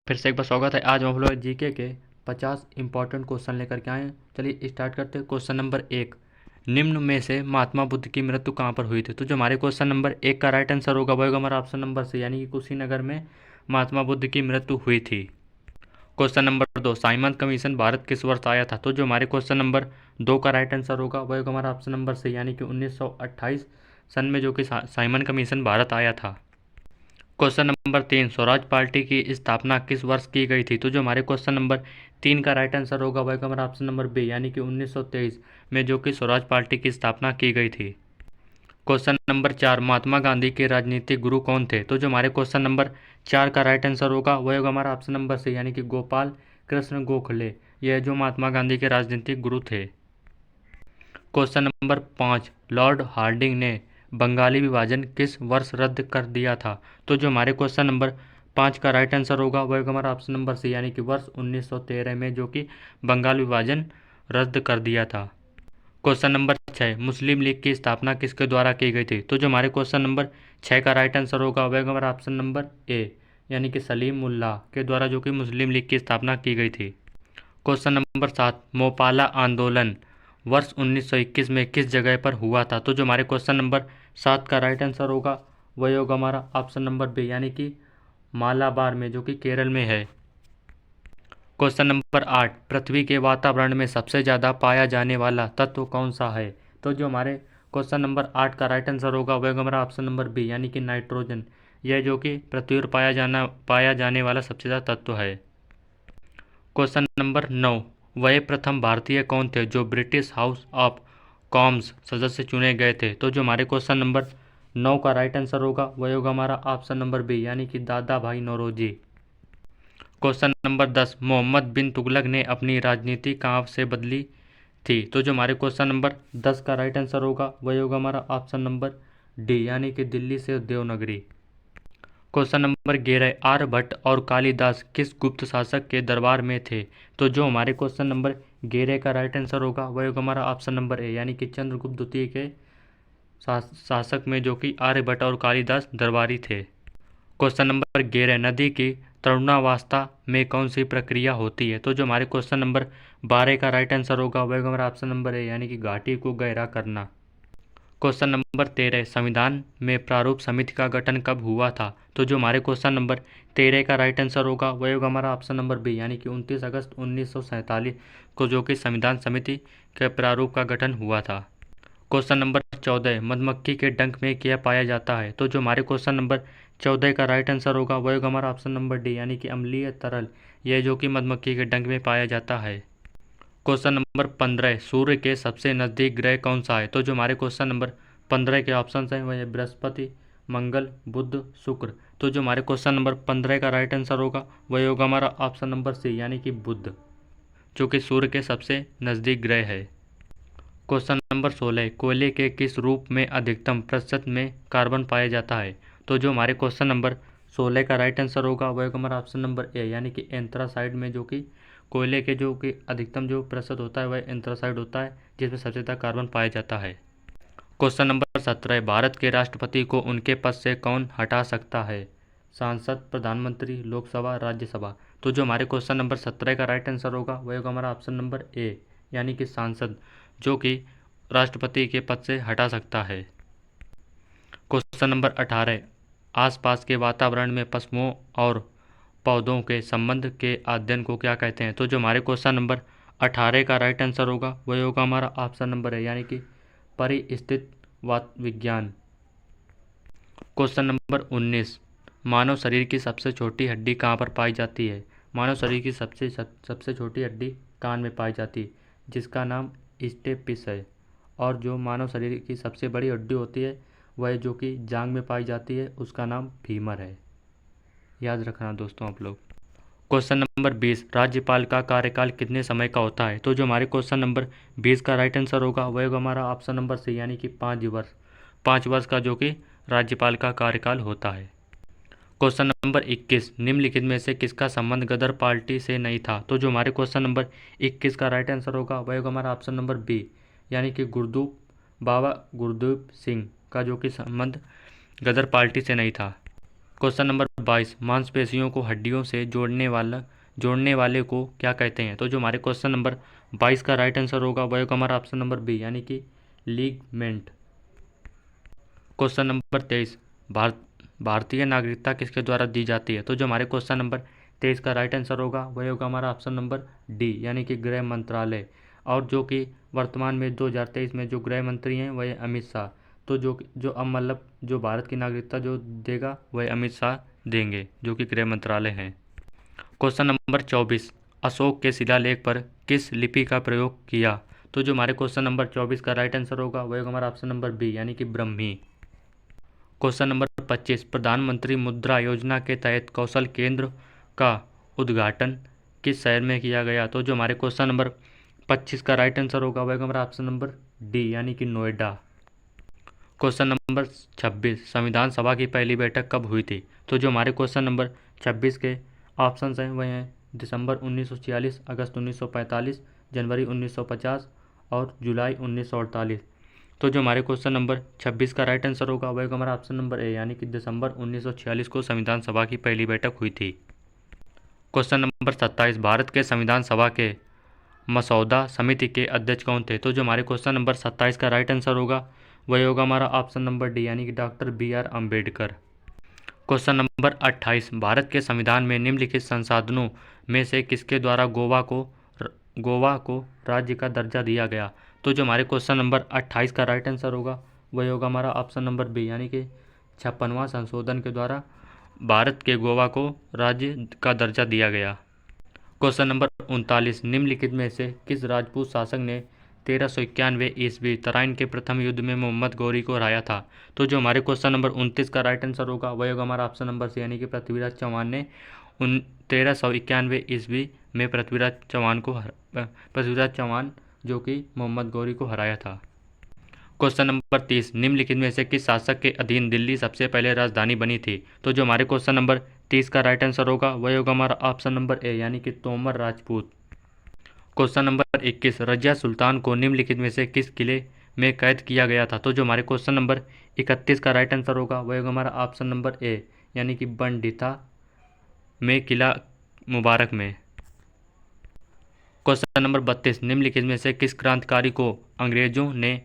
फिर से एक बार स्वागत है। आज हम लोग जीके के 50 इंपॉर्टेंट क्वेश्चन लेकर के आए हैं। चलिए स्टार्ट करते हैं। क्वेश्चन नंबर 1, निम्न में से महात्मा बुद्ध की मृत्यु कहाँ पर हुई थी? तो जो हमारे क्वेश्चन नंबर 1 का राइट आंसर होगा वो होगा हमारा ऑप्शन नंबर सी, यानी कि कुशीनगर में महात्मा बुद्ध की मृत्यु हुई थी। Question number 2, Simon commission Bharat किस वर्ष आया था? तो जो हमारे क्वेश्चन नंबर 2 का राइट आंसर होगा वो होगा हमारा ऑप्शन नंबर सी, यानी कि 1928 सन में जो कि साइमन कमीशन भारत आया था। क्वेश्चन नंबर 3, स्वराज पार्टी की स्थापना किस वर्ष की गई थी? तो जो हमारे क्वेश्चन नंबर 3 का राइट आंसर होगा वह हमारा ऑप्शन नंबर बी, यानी कि 1923 में जो कि स्वराज पार्टी की स्थापना की गई थी। क्वेश्चन नंबर 4, महात्मा गांधी के राजनीतिक गुरु कौन थे? तो जो हमारे क्वेश्चन नंबर 4 का राइट आंसर होगा वह होगा हमारा ऑप्शन नंबर सी, यानी कि गोपाल कृष्ण गोखले। यह जो महात्मा गांधी के राजनीतिक गुरु थे। क्वेश्चन नंबर 5, लॉर्ड हार्डिंग ने बंगाली विभाजन किस वर्ष रद्द कर दिया था? तो जो हमारे क्वेश्चन नंबर 5 का राइट आंसर होगा वह होगा हमारा ऑप्शन नंबर सी, यानी कि वर्ष 1913 में जो कि बंगाल विभाजन रद्द कर दिया था। क्वेश्चन नंबर 6, मुस्लिम लीग की स्थापना किसके द्वारा की गई थी? तो जो हमारे क्वेश्चन नंबर 6 का राइट आंसर होगा वह होगा हमारा ऑप्शन नंबर ए, यानी कि सलीम मुल्ला के द्वारा जो कि मुस्लिम लीग की स्थापना की गई थी। क्वेश्चन नंबर 7, मोपाला आंदोलन वर्ष 1921 में किस जगह पर हुआ था? तो जो हमारे क्वेश्चन नंबर 7 का राइट आंसर होगा वही होगा हमारा ऑप्शन नंबर बी, यानी कि मालाबार में जो कि केरल में है। क्वेश्चन नंबर 8, पृथ्वी के वातावरण में सबसे ज़्यादा पाया जाने वाला तत्व कौन सा है? तो जो हमारे क्वेश्चन नंबर 8 का राइट आंसर होगा वह होगा हमारा ऑप्शन नंबर बी, यानी कि नाइट्रोजन। यह जो कि पृथ्वी पर पाया जाने वाला सबसे ज़्यादा तत्व है। क्वेश्चन नंबर 9, वह प्रथम भारतीय कौन थे जो ब्रिटिश हाउस ऑफ कॉमन्स सदस्य चुने गए थे? तो जो हमारे क्वेश्चन नंबर 9 का राइट आंसर होगा वह होगा हमारा ऑप्शन नंबर बी, यानी कि दादा भाई नौरोजी। क्वेश्चन नंबर 10, मोहम्मद बिन तुगलक ने अपनी राजनीति कहाँ से बदली थी? तो जो हमारे क्वेश्चन नंबर 10 का राइट आंसर होगा वह होगा हमारा ऑप्शन नंबर डी, यानी कि दिल्ली से देवनागरी। क्वेश्चन नंबर 11, आर्यभट्ट और कालिदास किस गुप्त शासक के दरबार में थे? तो जो हमारे क्वेश्चन नंबर 11 का राइट आंसर होगा वह होगा हमारा ऑप्शन नंबर ए, यानी कि चंद्रगुप्त द्वितीय के शासक में जो कि आर्यभट्ट और कालिदास दरबारी थे। क्वेश्चन नंबर 11, नदी की तरुणावस्था में कौन सी प्रक्रिया होती है? तो जो हमारे क्वेश्चन नंबर 12 का राइट आंसर होगा वह होगा हमारा ऑप्शन नंबर ए, यानी कि घाटी को गहरा करना। क्वेश्चन नंबर 13, संविधान में प्रारूप समिति का गठन कब हुआ था? तो जो हमारे क्वेश्चन नंबर 13 का राइट आंसर होगा वह होगा हमारा ऑप्शन नंबर बी, यानी कि 29 अगस्त 1947 को जो कि संविधान समिति के प्रारूप का गठन हुआ था। क्वेश्चन नंबर 14, मधुमक्खी के डंक में क्या पाया जाता है? तो जो हमारे क्वेश्चन नंबर 14 का राइट आंसर होगा वह होगा हमारा ऑप्शन नंबर डी, यानी कि अम्लीय तरल। यह जो कि मधुमक्खी के डंक में पाया जाता है। क्वेश्चन नंबर 15, सूर्य के सबसे नज़दीक ग्रह कौन सा है? तो जो हमारे क्वेश्चन नंबर 15 के ऑप्शन हैं वह है बृहस्पति, मंगल, बुध, शुक्र। तो जो हमारे क्वेश्चन नंबर 15 का राइट आंसर होगा वह होगा हमारा ऑप्शन नंबर सी, यानी कि बुध, जो कि सूर्य के सबसे नज़दीक ग्रह है। क्वेश्चन नंबर 16, कोयले के किस रूप में अधिकतम प्रतिशत में कार्बन पाया जाता है? तो जो हमारे क्वेश्चन नंबर 16 का राइट आंसर होगा वह होगा हमारा ऑप्शन नंबर ए, यानी कि एंथ्रासाइड में जो कि कोयले के जो कि अधिकतम जो प्रतिशत होता है वह एंथ्रासाइड होता है, जिसमें सबसे ज़्यादा कार्बन पाया जाता है। क्वेश्चन नंबर 17, भारत के राष्ट्रपति को उनके पद से कौन हटा सकता है? सांसद, प्रधानमंत्री, लोकसभा, राज्यसभा। तो जो हमारे क्वेश्चन नंबर 17 का राइट आंसर होगा वह होगा हमारा ऑप्शन नंबर ए, यानी कि सांसद, जो कि राष्ट्रपति के पद से हटा सकता है। क्वेश्चन नंबर 18, आसपास के वातावरण में पशुओं और पौधों के संबंध के अध्ययन को क्या कहते हैं? तो जो हमारे क्वेश्चन नंबर 18 का राइट आंसर होगा वह होगा हमारा ऑप्शन नंबर है, यानी कि परिस्थितिवाद विज्ञान। क्वेश्चन नंबर 19, मानव शरीर की सबसे छोटी हड्डी कहाँ पर पाई जाती है? मानव शरीर की सबसे छोटी हड्डी कान में पाई जाती है, जिसका नाम स्टेपिस है। और जो मानव शरीर की सबसे बड़ी हड्डी होती है वह जो कि जांघ में पाई जाती है, उसका नाम फीमर है। याद रखना दोस्तों आप लोग। क्वेश्चन नंबर 20, राज्यपाल का कार्यकाल कितने समय का होता है? तो जो हमारे क्वेश्चन नंबर 20 का राइट आंसर होगा वह होगा हमारा ऑप्शन नंबर सी, यानी कि 5 वर्ष का जो कि राज्यपाल का कार्यकाल होता है। क्वेश्चन नंबर 21, निम्नलिखित में से किसका संबंध गदर पार्टी से नहीं था? तो जो हमारे क्वेश्चन नंबर 21 का राइट आंसर होगा वह होगा हमारा ऑप्शन नंबर बी, यानी कि बाबा गुरदीप सिंह का जो कि संबंध गदर पार्टी से नहीं था। क्वेश्चन नंबर 22, मांसपेशियों को हड्डियों से जोड़ने वाले को क्या कहते हैं? तो जो हमारे क्वेश्चन नंबर 22 का राइट आंसर होगा वह होगा हमारा ऑप्शन नंबर बी, यानी कि लिगमेंट। क्वेश्चन नंबर 23, भारतीय नागरिकता किसके द्वारा दी जाती है? तो जो हमारे क्वेश्चन नंबर 23 का राइट आंसर होगा वह होगा हमारा ऑप्शन नंबर डी, यानी कि गृह मंत्रालय। और जो कि वर्तमान में 2023 में जो गृह मंत्री हैं वह अमित शाह। तो जो अब मतलब जो भारत की नागरिकता जो देगा वह अमित शाह देंगे, जो कि गृह मंत्रालय हैं। क्वेश्चन नंबर 24, अशोक के शिलालेख पर किस लिपि का प्रयोग किया? तो जो हमारे क्वेश्चन नंबर 24 का राइट आंसर होगा वह होगा हमारा ऑप्शन नंबर बी, यानी कि ब्रह्मी। क्वेश्चन नंबर 25, प्रधानमंत्री मुद्रा योजना के तहत कौशल केंद्र का उद्घाटन किस शहर में किया गया? तो जो हमारे क्वेश्चन नंबर 25 का राइट आंसर होगा वह हमारा ऑप्शन नंबर डी, यानी कि नोएडा। क्वेश्चन नंबर 26, संविधान सभा की पहली बैठक कब हुई थी? तो जो हमारे क्वेश्चन नंबर 26 के ऑप्शन हैं वह हैं दिसंबर 1946, अगस्त 1945, जनवरी 1950 और जुलाई 1948। तो जो हमारे क्वेश्चन नंबर 26 का राइट आंसर होगा वह हमारा ऑप्शन नंबर ए, यानी कि दिसंबर 1946 को संविधान सभा की पहली बैठक हुई थी। क्वेश्चन नंबर 27, भारत के संविधान सभा के मसौदा समिति के अध्यक्ष कौन थे? तो जो हमारे क्वेश्चन नंबर 27 का राइट आंसर होगा वह होगा हमारा ऑप्शन नंबर डी, यानी कि doctor BR Ambedkar. Question number 28, Bharat के संविधान में निम्नलिखित संसाधनों में से किसके द्वारा गोवा को राज्य का दर्जा दिया गया? तो जो हमारे क्वेश्चन नंबर 28 का राइट आंसर होगा वह होगा हमारा ऑप्शन नंबर बी, यानी कि 56वां संशोधन के द्वारा भारत के गोवा को राज्य का दर्जा दिया गया। क्वेश्चन नंबर 39, निम्नलिखित में से किस राजपूत शासक ने 1391 ईस्वी तराइन के प्रथम युद्ध में मोहम्मद गौरी को हराया था? तो जो हमारे क्वेश्चन नंबर 29 का राइट आंसर होगा वह होगा हमारा ऑप्शन नंबर सी, यानी कि पृथ्वीराज चौहान ने 1391 ईस्वी में पृथ्वीराज चौहान जो कि मोहम्मद गौरी को हराया था। क्वेश्चन नंबर 30, निम्नलिखित में से किस शासक के अधीन दिल्ली सबसे पहले राजधानी बनी थी? तो जो हमारे क्वेश्चन नंबर 30 का राइट आंसर होगा वह होगा हमारा ऑप्शन नंबर ए, यानी कि तोमर राजपूत। क्वेश्चन नंबर 21, रजिया सुल्तान को निम्नलिखित में से किस किले में कैद किया गया था? तो जो हमारे क्वेश्चन नंबर 31 का राइट आंसर होगा वह होगा हमारा ऑप्शन नंबर ए, यानी कि बंडिता में किला मुबारक में। क्वेश्चन नंबर 32, निम्नलिखित में से किस क्रांतिकारी को अंग्रेजों ने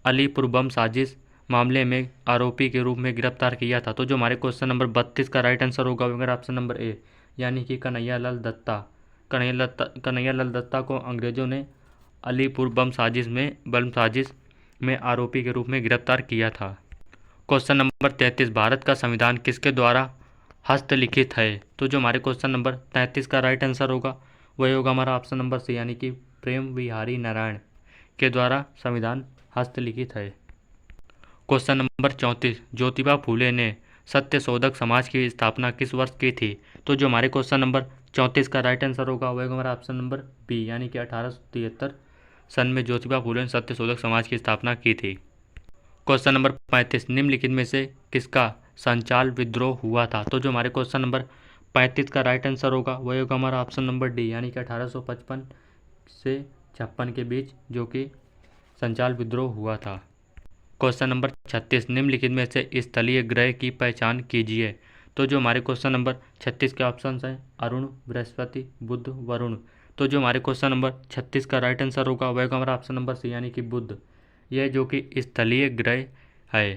अलीपुर बम साजिश मामले में आरोपी के रूप में गिरफ्तार किया था? तो जो हमारे क्वेश्चन नंबर 32 का राइट आंसर होगा वह ऑप्शन नंबर ए, यानी कि कन्हैयालाल दत्ता को अंग्रेजों ने अलीपुर बम साजिश में आरोपी के रूप में गिरफ्तार किया था। क्वेश्चन नंबर 33, भारत का संविधान किसके द्वारा हस्तलिखित है? तो जो हमारे क्वेश्चन नंबर 33 का राइट आंसर होगा वही होगा हमारा ऑप्शन नंबर सी, यानी कि प्रेम विहारी नारायण के द्वारा संविधान हस्तलिखित है। क्वेश्चन नंबर 34, ज्योतिबा फूले ने सत्यशोधक समाज की स्थापना किस वर्ष की थी? तो जो हमारे क्वेश्चन नंबर 34 का राइट आंसर होगा वह हमारा ऑप्शन नंबर बी, यानी कि 1873 सन में ज्योतिबा फूले ने सत्यशोधक समाज की स्थापना की थी। क्वेश्चन नंबर 35, निम्नलिखित में से किसका संचाल विद्रोह हुआ था? तो जो हमारे क्वेश्चन नंबर 35 का राइट आंसर होगा वह होगा हमारा ऑप्शन नंबर डी, यानी कि 1855 से 56 के बीच जो कि संचाल विद्रोह हुआ था। क्वेश्चन नंबर 36, निम्नलिखित में से स्थलीय ग्रह की पहचान कीजिए। तो जो हमारे क्वेश्चन नंबर 36 के ऑप्शन हैं अरुण, बृहस्पति, बुध, वरुण। तो जो हमारे क्वेश्चन नंबर 36 का राइट आंसर होगा वह हमारा ऑप्शन नंबर सी, यानी कि बुध, यह जो कि स्थलीय ग्रह है।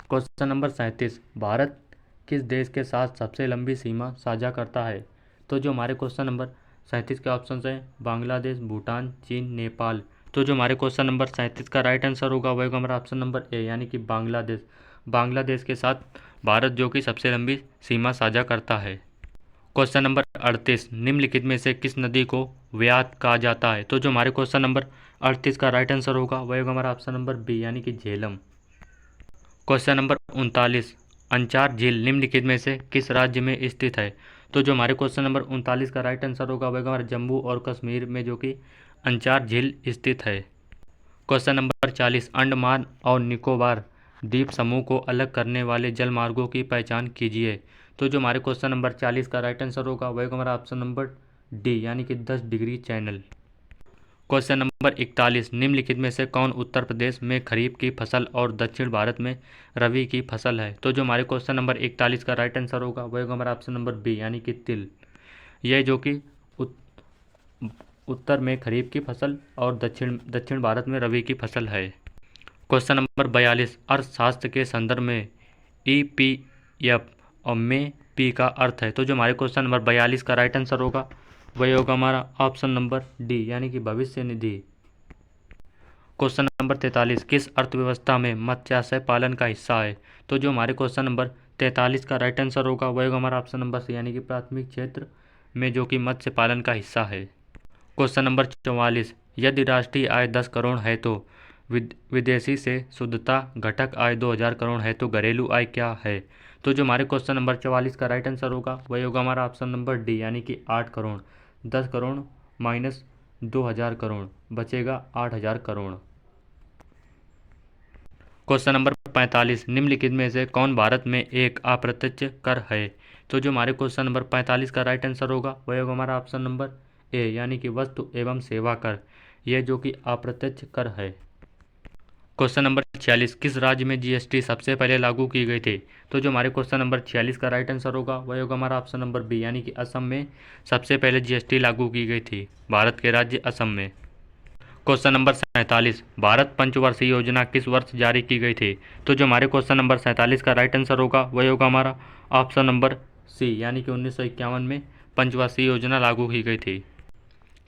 क्वेश्चन नंबर 37, भारत किस देश के साथ सबसे लंबी सीमा साझा करता है? तो जो हमारे क्वेश्चन नंबर 37 के ऑप्शन हैं बांग्लादेश, भूटान, चीन, नेपाल। तो जो हमारे क्वेश्चन नंबर 37 का राइट आंसर होगा वह हमारा ऑप्शन नंबर ए, यानी कि बांग्लादेश के साथ भारत जो कि सबसे लंबी सीमा साझा करता है। क्वेश्चन नंबर 38, निम्नलिखित में से किस नदी को व्यात कहा जाता है? तो जो हमारे क्वेश्चन नंबर 38 का राइट आंसर होगा वह हमारा ऑप्शन नंबर बी, यानी कि झेलम। क्वेश्चन नंबर 39, अंचार झील निम्नलिखित में से किस राज्य में स्थित है? तो जो हमारे क्वेश्चन नंबर 39 का राइट आंसर होगा वह हमारा जम्मू और कश्मीर में जो कि अंचार झील स्थित है। क्वेश्चन नंबर 40, अंडमान और निकोबार द्वीप समूह को अलग करने वाले जलमार्गों की पहचान कीजिए। तो जो हमारे क्वेश्चन नंबर 40 का राइट आंसर होगा वह हमारा ऑप्शन नंबर डी, यानी कि 10 डिग्री चैनल। क्वेश्चन नंबर 41, निम्नलिखित में से कौन उत्तर प्रदेश में खरीफ की फसल और दक्षिण भारत में रबी की फसल है? तो जो हमारे क्वेश्चन नंबर 41 का राइट आंसर होगा वह होगा हमारा ऑप्शन नंबर बी यानी कि तिल। यह जो कि उत्तर में खरीफ की फसल और दक्षिण भारत में रबी की फसल है। क्वेश्चन नंबर 42, अर्थशास्त्र के संदर्भ में EPF और में पी का अर्थ है। तो जो हमारे क्वेश्चन नंबर 42 का राइट आंसर होगा वही होगा हमारा ऑप्शन नंबर डी यानी कि भविष्य निधि। क्वेश्चन नंबर 43, किस अर्थव्यवस्था में मत्स्याशय पालन का हिस्सा है? तो जो हमारे क्वेश्चन नंबर 43 का राइट आंसर होगा वही होगा हमारा ऑप्शन नंबर सी यानी कि प्राथमिक क्षेत्र में जो कि मत्स्य पालन का हिस्सा है। क्वेश्चन नंबर 44, यदि राष्ट्रीय आय 10 करोड़ है तो विदेशी से शुद्धता घटक आय 2000 करोड़ है तो घरेलू आय क्या है? तो जो हमारे क्वेश्चन नंबर 44 का राइट आंसर होगा वही होगा हमारा ऑप्शन नंबर डी यानी कि 8 करोड़। 10 करोड़ माइनस 2000 करोड़ बचेगा 8000 करोड़। क्वेश्चन नंबर 45, निम्नलिखित में से कौन भारत में एक अप्रत्यक्ष कर है? तो जो हमारे क्वेश्चन नंबर 45 का राइट आंसर होगा वह होगा हमारा ऑप्शन नंबर ए यानी कि वस्तु एवं सेवा कर, यह जो कि अप्रत्यक्ष कर है। क्वेश्चन नंबर 46, किस राज्य में GST सबसे पहले लागू की गई थी? तो जो हमारे क्वेश्चन नंबर 46 का राइट आंसर होगा वह होगा हमारा ऑप्शन नंबर बी यानी कि असम में सबसे पहले GST लागू की गई थी, भारत के राज्य असम में। क्वेश्चन नंबर 47, भारत पंचवर्षीय योजना किस वर्ष जारी की गई थी? तो जो हमारे क्वेश्चन नंबर 47 का राइट आंसर होगा वही होगा हमारा ऑप्शन नंबर सी यानी कि 1951 में पंचवर्षीय योजना लागू की गई थी।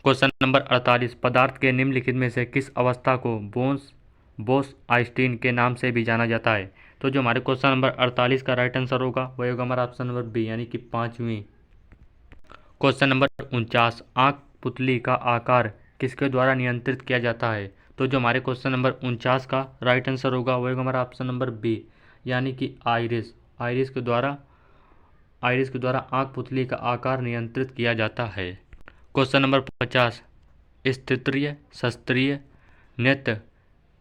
क्वेश्चन नंबर 48, पदार्थ के निम्नलिखित में से किस अवस्था को बोस आइंस्टीन के नाम से भी जाना जाता है? तो जो हमारे क्वेश्चन नंबर 48 का राइट आंसर होगा वह होगा हमारा ऑप्शन नंबर बी यानी कि 5वीं। क्वेश्चन नंबर 49, आँख पुतली का आकार किसके द्वारा नियंत्रित किया जाता है? तो जो हमारे क्वेश्चन नंबर 49 का राइट आंसर होगा वह होगा हमारा ऑप्शन नंबर बी यानी कि आइरिस के द्वारा आँख पुतली का आकार नियंत्रित किया जाता है। क्वेश्चन नंबर 50, स्त्रीय शास्त्रीय नृत्य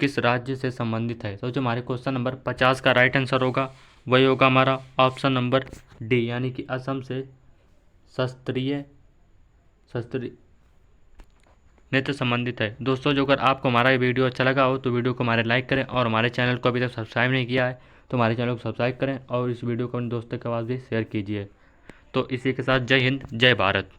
किस राज्य से संबंधित है? तो जो हमारे क्वेश्चन नंबर 50 का राइट आंसर होगा वही होगा हमारा ऑप्शन नंबर डी यानी कि असम से शास्त्रीय नृत्य संबंधित है। दोस्तों, जो अगर आपको हमारा ये वीडियो अच्छा लगा हो तो वीडियो को हमारे लाइक करें और हमारे चैनल को अभी तक सब्सक्राइब नहीं किया है तो हमारे चैनल को सब्सक्राइब करें और इस वीडियो को अपने दोस्तों के पास भी शेयर कीजिए। तो इसी के साथ जय हिंद, जय भारत।